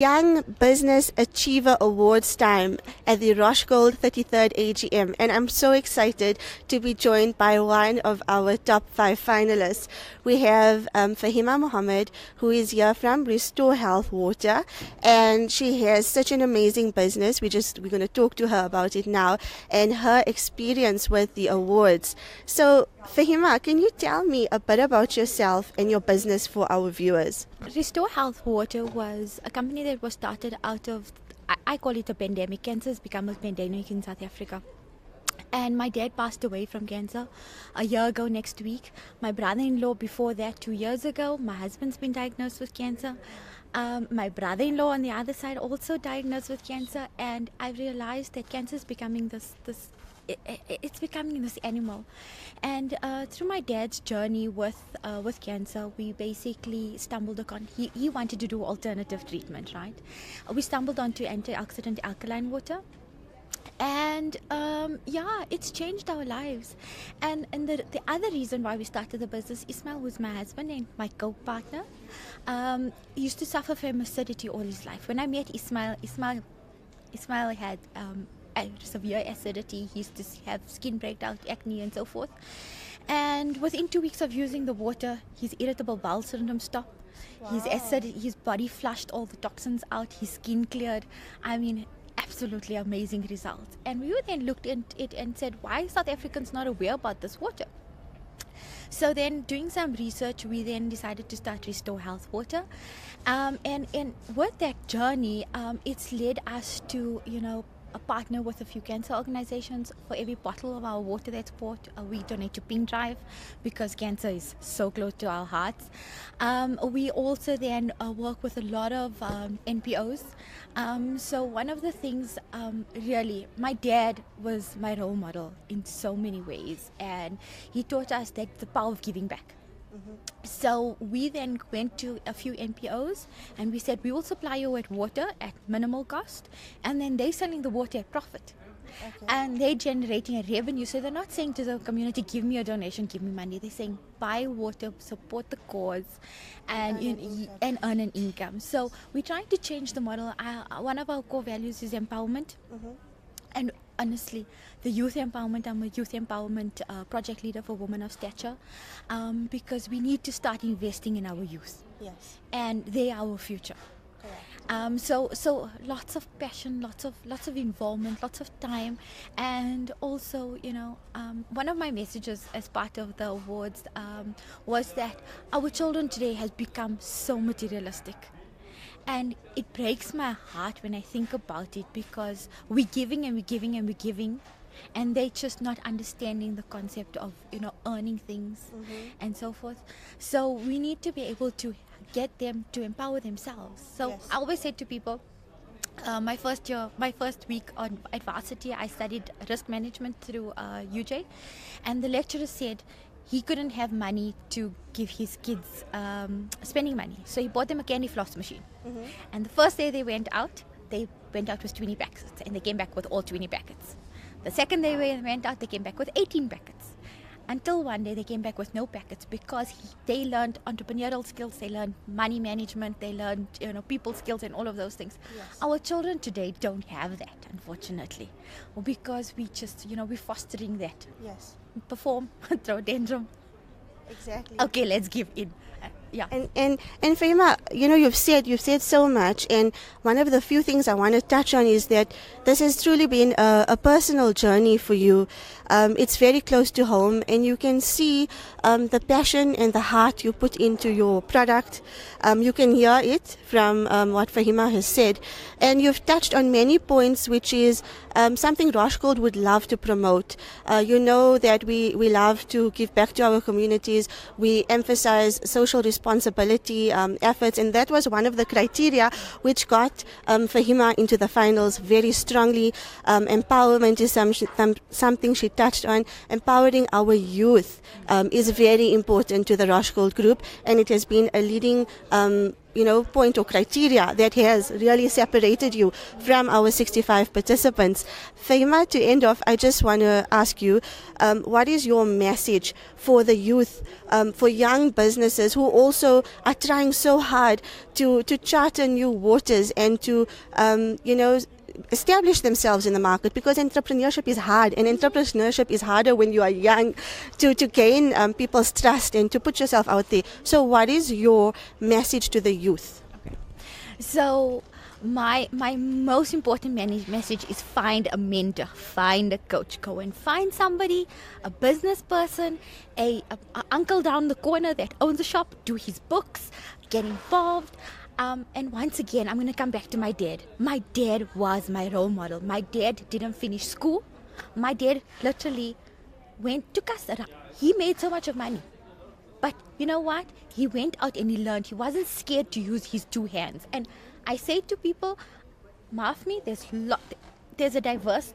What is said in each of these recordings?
Young Business Achiever Awards time at the RoshGold 33rd AGM, and I'm so excited to be joined by one of our top 5 finalists. We have Faheema Mohamed, who is here from Restore Health Water, and she has such an amazing business. We're going to talk to her about it now and her experience with the awards. So, Faheema, can you tell me a bit about yourself and your business for our viewers? Restore Health Water was a company that was started out of, I call it a pandemic. Cancer has become a pandemic in South Africa. And my dad passed away from cancer a year ago next week. My brother-in-law before that 2 years ago. My husband's been diagnosed with cancer. My brother-in-law on the other side also diagnosed with cancer. And I realized that cancer is becoming it's becoming this animal. And through my dad's journey with cancer, we basically stumbled upon, he wanted to do alternative treatment, right? We stumbled onto antioxidant alkaline water. And it's changed our lives. And the other reason why we started the business, Ismail, who's my husband and my co-partner, he used to suffer from acidity all his life. When I met Ismail had severe acidity. He used to have skin breakdown, acne and so forth. And within 2 weeks of using the water, his irritable bowel syndrome stopped. Wow. His body flushed all the toxins out, his skin cleared. I mean, absolutely amazing results. And we then looked at it and said, why are South Africans not aware about this water? So then, doing some research, we then decided to start Restore Health Water. And with that journey, it's led us to, a partner with a few cancer organizations. For every bottle of our water that's bought, we donate to Pink Drive because cancer is so close to our hearts. We also then work with a lot of NPOs. So one of the things, really, my dad was my role model in so many ways, and he taught us that the power of giving back. Mm-hmm. So we then went to a few NPOs and we said, we will supply you with water at minimal cost, and then they're selling the water at profit. Okay. And they're generating a revenue. So they're not saying to the community, give me a donation, give me money. They're saying, buy water, support the cause, and earn an income. So we're trying to change the model. One of our core values is empowerment. Mm-hmm. And honestly, the youth empowerment, I'm a youth empowerment project leader for Women of Stature, because we need to start investing in our youth. Yes. And they are our future. Correct. So lots of passion, lots of involvement, lots of time, and also, one of my messages as part of the awards was that our children today has become so materialistic. And it breaks my heart when I think about it, because we're giving and we're giving and we're giving, and they're just not understanding the concept of, earning things. Mm-hmm. And so forth. So we need to be able to get them to empower themselves. So yes. I always say to people, my first week at varsity, I studied risk management through UJ, and the lecturer said he couldn't have money to give his kids spending money. So he bought them a candy floss machine. Mm-hmm. And the first day they went out with 20 packets, and they came back with all 20 packets. The second day they went out, they came back with 18 packets. Until one day they came back with no packets, because they learned entrepreneurial skills, they learned money management, they learned people skills and all of those things. Yes. Our children today don't have that, unfortunately, because we just we're fostering that. Yes. Perform, throw tantrum. Exactly. Okay, let's give in. Yeah. And Faheema, you've said so much, and one of the few things I want to touch on is that this has truly been a personal journey for you. It's very close to home, and you can see the passion and the heart you put into your product. You can hear it from what Faheema has said, and you've touched on many points, which is something RoshGold would love to promote. You know that we love to give back to our communities. We emphasize social responsibility efforts, and that was one of the criteria which got Faheema into the finals very strongly. Empowerment is something she touched on. Empowering our youth is very important to the RoshGold Group, and it has been a leading point or criteria that has really separated you from our 65 participants. Faheema, to end off, I just want to ask you, what is your message for the youth, for young businesses who also are trying so hard to charter new waters and to, establish themselves in the market, because entrepreneurship is hard, and entrepreneurship is harder when you are young to gain people's trust and to put yourself out there. So what is your message to the youth? So my most important message is find a mentor, find a coach, go and find somebody, a business person, a uncle down the corner that owns a shop, do his books, get involved. And once again, I'm going to come back to my dad. My dad was my role model. My dad didn't finish school. My dad literally took us around. He made so much of money. But you know what? He went out and he learned. He wasn't scared to use his two hands. And I say to people, Mafmi, there's a diverse,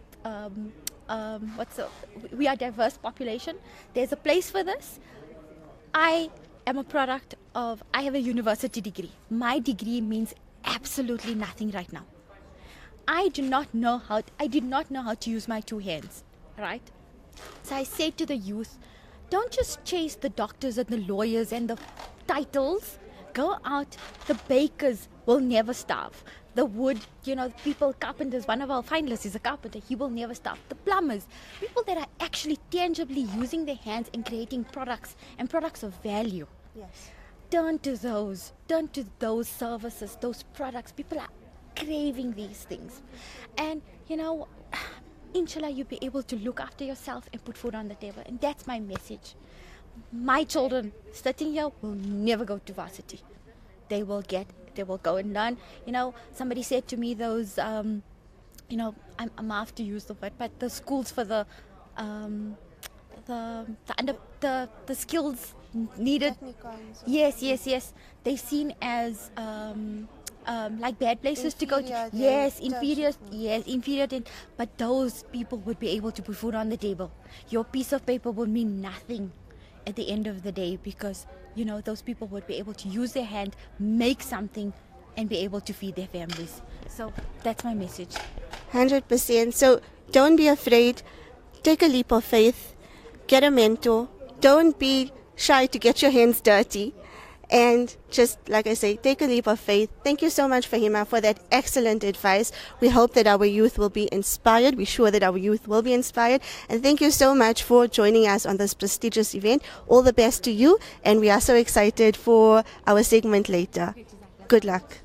we are a diverse population. There's a place for this. I am a product of, I have a university degree. My degree means absolutely nothing right now. I did not know how to use my two hands, right? So I say to the youth, don't just chase the doctors and the lawyers and the titles. Go out. The bakers will never starve. The wood, carpenters, one of our finalists is a carpenter. He will never starve. The plumbers, people that are actually tangibly using their hands and creating products and products of value. Yes. Turn to those services, those products. People are craving these things. And, inshallah, you'll be able to look after yourself and put food on the table. And that's my message. My children sitting here will never go to varsity. They will go and learn. Somebody said to me those, I'm off to use the word, but the schools for the skills needed. Yes. They're seen as like bad places to go to. Yes, inferior. But those people would be able to put food on the table. Your piece of paper would mean nothing at the end of the day, because those people would be able to use their hand, make something, and be able to feed their families. So that's my message. 100%. So don't be afraid. Take a leap of faith. Get a mentor. Don't be shy to get your hands dirty. And just, like I say, take a leap of faith. Thank you so much, Faheema, for that excellent advice. We hope that our youth will be inspired. We're sure that our youth will be inspired. And thank you so much for joining us on this prestigious event. All the best to you. And we are so excited for our segment later. Good luck.